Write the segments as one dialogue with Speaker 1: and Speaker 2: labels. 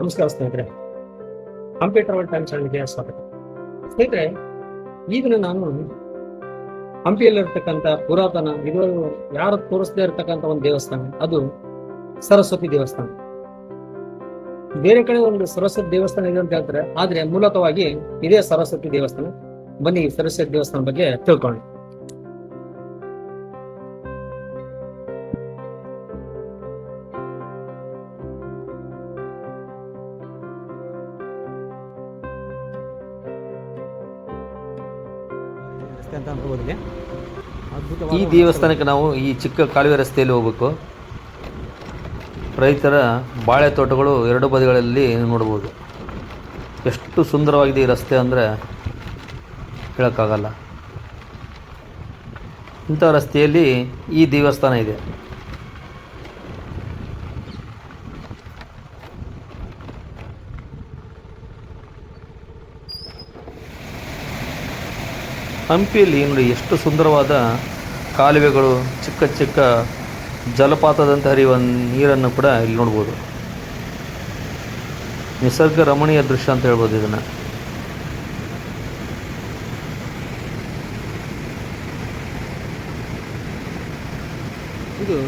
Speaker 1: ನಮಸ್ಕಾರ ಸ್ನೇಹಿತರೆ, Hampi travel time ಚಾನಲ್ಗೆ ಸ್ವಾಗತ. ಸ್ನೇಹಿತರೆ, ಈ ದಿನ ನಾನು ಹಂಪಿಯಲ್ಲಿರ್ತಕ್ಕಂಥ ಪುರಾತನ ಇದು ಯಾರು ತೋರಿಸದೇ ಇರತಕ್ಕಂಥ ಒಂದು ದೇವಸ್ಥಾನ, ಅದು ಸರಸ್ವತಿ ದೇವಸ್ಥಾನ. ಬೇರೆ ಕಡೆ ಒಂದು ಸರಸ್ವತಿ ದೇವಸ್ಥಾನ ಇದೆ ಅಂತ ಹೇಳ್ತಾರೆ, ಆದ್ರೆ ಮೂಲತಃವಾಗಿ ಇದೇ ಸರಸ್ವತಿ ದೇವಸ್ಥಾನ. ಬನ್ನಿ ಸರಸ್ವತಿ ದೇವಸ್ಥಾನ ಬಗ್ಗೆ ತಿಳ್ಕೊಳ್ಳಿ.
Speaker 2: ಈ ದೇವಸ್ಥಾನಕ್ಕೆ ನಾವು ಈ ಚಿಕ್ಕ ಕಾಲುವೆ ರಸ್ತೆಯಲ್ಲಿ ಹೋಗಬೇಕು. ರೈತರ ಬಾಳೆ ತೋಟಗಳು ಎರಡು ಬದಿಗಳಲ್ಲಿ ನೋಡ್ಬೋದು. ಎಷ್ಟು ಸುಂದರವಾಗಿದೆ ಈ ರಸ್ತೆ ಅಂದರೆ ಹೇಳೋಕ್ಕಾಗಲ್ಲ. ಇಂಥ ರಸ್ತೆಯಲ್ಲಿ ಈ ದೇವಸ್ಥಾನ ಇದೆ. ಹಂಪಿಯಲ್ಲಿ ನೋಡಿ ಎಷ್ಟು ಸುಂದರವಾದ ಕಾಲುವೆಗಳು, ಚಿಕ್ಕ ಚಿಕ್ಕ ಜಲಪಾತದಂತೆ ಹರಿಯುವ ನೀರನ್ನು ಕೂಡ ಇಲ್ಲಿ ನೋಡ್ಬೋದು. ನಿಸರ್ಗ ರಮಣೀಯ ದೃಶ್ಯ ಅಂತ ಹೇಳ್ಬೋದು ಇದನ್ನು.
Speaker 1: ಇದು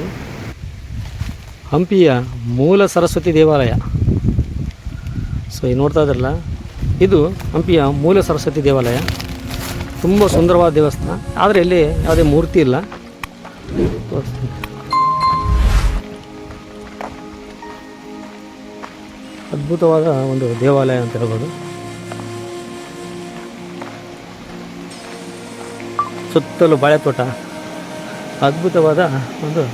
Speaker 1: ಹಂಪಿಯ ಮೂಲ ಸರಸ್ವತಿ ದೇವಾಲಯ. ಸೊ ಈಗ ನೋಡ್ತಾ ಇದ್ರಲ್ಲ, ಇದು ಹಂಪಿಯ ಮೂಲ ಸರಸ್ವತಿ ದೇವಾಲಯ. ತುಂಬ ಸುಂದರವಾದ ದೇವಸ್ಥಾನ, ಆದರೆ ಇಲ್ಲಿ ಯಾವುದೇ ಮೂರ್ತಿ ಇಲ್ಲ. ಅದ್ಭುತವಾದ ಒಂದು ದೇವಾಲಯ ಅಂತ ಹೇಳ್ಬೋದು. ಸುತ್ತಲೂ ಬಾಳೆ ತೋಟ, ಅದ್ಭುತವಾದ ಒಂದು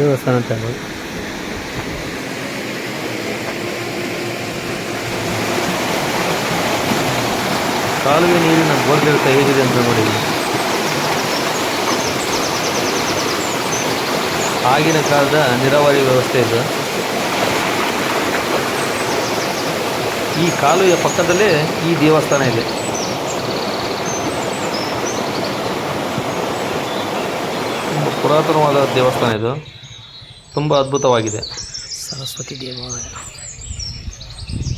Speaker 1: ದೇವಸ್ಥಾನ ಅಂತ ಹೇಳ್ಬೋದು.
Speaker 2: ಕಾಲುವೆ ನೀರಿನ ಬೋರ್ಗಿಳಿತ ಹೇಗಿದೆ ಅಂತ ನೋಡಿ. ಆಗಿನ ಕಾಲದ ನೀರಾವರಿ ವ್ಯವಸ್ಥೆ ಇದು. ಈ ಕಾಲುವೆಯ ಪಕ್ಕದಲ್ಲೇ ಈ ದೇವಸ್ಥಾನ ಇದೆ. ತುಂಬ ಪುರಾತನವಾದ ದೇವಸ್ಥಾನ ಇದು. ತುಂಬ ಅದ್ಭುತವಾಗಿದೆ.
Speaker 1: ಸರಸ್ವತಿ ದೇವಾಲಯ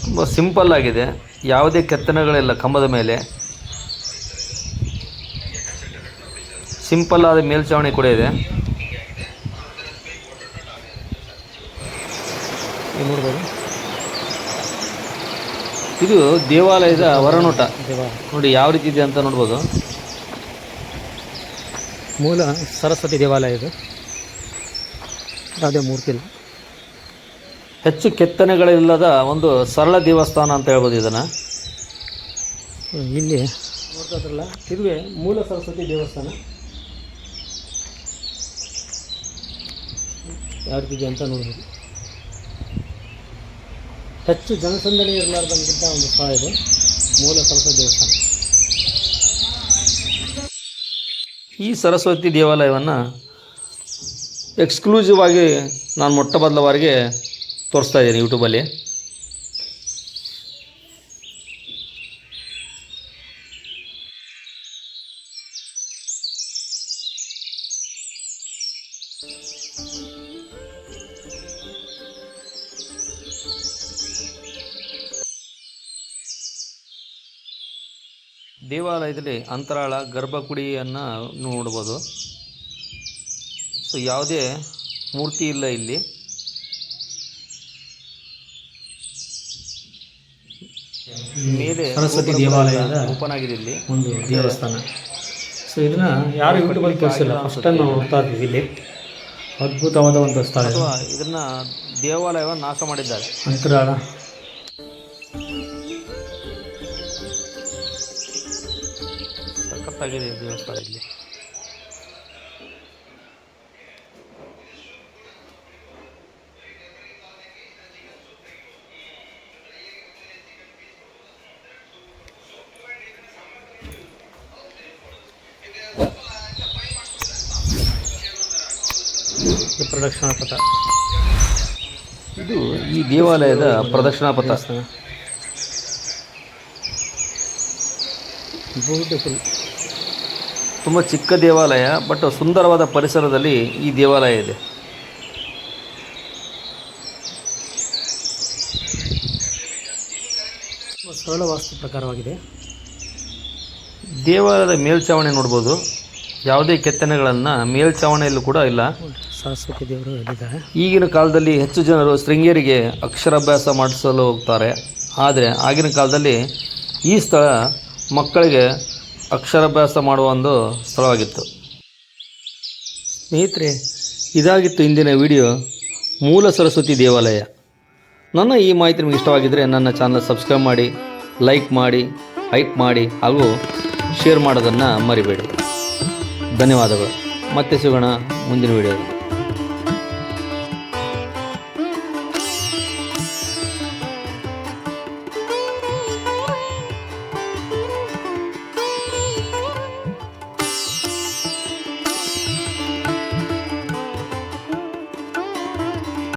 Speaker 2: ತುಂಬ ಸಿಂಪಲ್ ಆಗಿದೆ. ಯಾವುದೇ ಕೆತ್ತನೆಗಳಿಲ್ಲ ಕಂಬದ ಮೇಲೆ. ಸಿಂಪಲ್ ಆದ ಮೇಲ್ಛಾವಣಿ ಕೂಡ ಇದೆ.
Speaker 1: ನೋಡ್ಬೋದು,
Speaker 2: ಇದು ದೇವಾಲಯದ ಹೊರನೋಟ ನೋಡಿ ಯಾವ ರೀತಿ ಇದೆ ಅಂತ ನೋಡ್ಬೋದು.
Speaker 1: ಮೂಲ ಸರಸ್ವತಿ ದೇವಾಲಯ ಇದು, ಯಾವುದೇ ಮೂರ್ತಿ ಇಲ್ಲ.
Speaker 2: ಹೆಚ್ಚು ಕೆತ್ತನೆಗಳಿಲ್ಲದ ಒಂದು ಸರಳ ದೇವಸ್ಥಾನ ಅಂತ ಹೇಳ್ಬೋದು ಇದನ್ನು.
Speaker 1: ಇಲ್ಲಿ ನೋಡ್ತಾ ಇದ್ರಲ್ಲ, ಇದುವೇ ಮೂಲ ಸರಸ್ವತಿ ದೇವಸ್ಥಾನ. ಯಾವ ರೀತಿ ಇದೆ ಅಂತ ನೋಡ್ಬೋದು. ಹೆಚ್ಚು ಜನಸಂದಣಿ ಇರಲಾರ್ದಂಥ ಒಂದು ಸ್ಥಳ ಇದು ಮೂಲ ಸರಸ್ವತಿ ದೇವಸ್ಥಾನ.
Speaker 2: ಈ ಸರಸ್ವತಿ ದೇವಾಲಯವನ್ನು ಎಕ್ಸ್ಕ್ಲೂಸಿವ್ ಆಗಿ ನಾನು ಮೊಟ್ಟ ಮೊದಲ ಬಾರಿಗೆ ತೋರಿಸ್ತಾ ಇದ್ದೀನಿ ಯೂಟ್ಯೂಬಲ್ಲಿ. ದೇವಾಲಯದಲ್ಲಿ ಅಂತರಾಳ, ಗರ್ಭಗುಡಿಯನ್ನು ನೋಡ್ಬೋದು. ಸೊ ಯಾವುದೇ ಮೂರ್ತಿ ಇಲ್ಲ ಇಲ್ಲಿ. ಮೇಲೆ
Speaker 1: ಸರಸ್ವತಿ ದೇವಾಲಯದ
Speaker 2: ಓಪನ್ ಆಗಿದೆ ಇಲ್ಲಿ
Speaker 1: ಒಂದು ದೇವಸ್ಥಾನ. ಸೊ ಇದನ್ನ ಯಾರು ಯೂಟ್ಯೂಬಲ್ಲಿ ತೋರಿಸಿಲ್ಲ, ಫಸ್ಟ್ ಟೈಮ್ ನಾವು ನೋಡ್ತಾ ಇದ್ದೀವಿ. ಇಲ್ಲಿ ಅದ್ಭುತವಾದ ಒಂದು ಸ್ಥಳ.
Speaker 2: ಅಥವಾ ಇದನ್ನ ದೇವಾಲಯವನ್ನು ನಾಶ ಮಾಡಿದ್ದಾರೆ.
Speaker 1: ಅಂತರಾಳ
Speaker 2: ಸಖತ್ತಾಗಿದೆ ದೇವಸ್ಥಾನ ಇಲ್ಲಿ.
Speaker 1: ಪ್ರದಕ್ಷಿಣಾ ಪಥ.
Speaker 2: ಇದು ಈ ದೇವಾಲಯದ ಪ್ರದಕ್ಷಿಣಾ ಪಥ.
Speaker 1: ಬ್ಯೂಟಿಫುಲ್.
Speaker 2: ತುಂಬ ಚಿಕ್ಕ ದೇವಾಲಯ, ಬಟ್ ಸುಂದರವಾದ ಪರಿಸರದಲ್ಲಿ ಈ ದೇವಾಲಯ ಇದೆ.
Speaker 1: ಸರಳ ವಾಸ್ತು ಪ್ರಕಾರವಾಗಿದೆ.
Speaker 2: ದೇವಾಲಯದ ಮೇಲ್ಛಾವಣಿ ನೋಡ್ಬೋದು, ಯಾವುದೇ ಕೆತ್ತನೆಗಳನ್ನು ಮೇಲ್ಛಾವಣಿಯಲ್ಲೂ ಕೂಡ ಇಲ್ಲ.
Speaker 1: ಸರಸ್ವತಿ ದೇವರು ಎಲ್ಲಿದ್ದಾರೆ.
Speaker 2: ಈಗಿನ ಕಾಲದಲ್ಲಿ ಹೆಚ್ಚು ಜನರು ಶೃಂಗೇರಿಗೆ ಅಕ್ಷರಾಭ್ಯಾಸ ಮಾಡಿಸಲು ಹೋಗ್ತಾರೆ. ಆದರೆ ಆಗಿನ ಕಾಲದಲ್ಲಿ ಈ ಸ್ಥಳ ಮಕ್ಕಳಿಗೆ ಅಕ್ಷರಾಭ್ಯಾಸ ಮಾಡುವ ಒಂದು ಸ್ಥಳವಾಗಿತ್ತು. ಸ್ನೇಹಿತರೆ, ಇದಾಗಿತ್ತು ಇಂದಿನ ವಿಡಿಯೋ, ಮೂಲ ಸರಸ್ವತಿ ದೇವಾಲಯ. ನನ್ನ ಈ ಮಾಹಿತಿ ನಿಮಗೆ ಇಷ್ಟವಾಗಿದ್ದರೆ ನನ್ನ ಚಾನಲ್ ಸಬ್ಸ್ಕ್ರೈಬ್ ಮಾಡಿ, ಲೈಕ್ ಮಾಡಿ, ಹೈಪ್ ಮಾಡಿ ಹಾಗೂ ಶೇರ್ ಮಾಡೋದನ್ನು ಮರಿಬೇಡಿ. ಧನ್ಯವಾದಗಳು. ಮತ್ತೆ ಸಿಗೋಣ ಮುಂದಿನ ವಿಡಿಯೋದಲ್ಲಿ.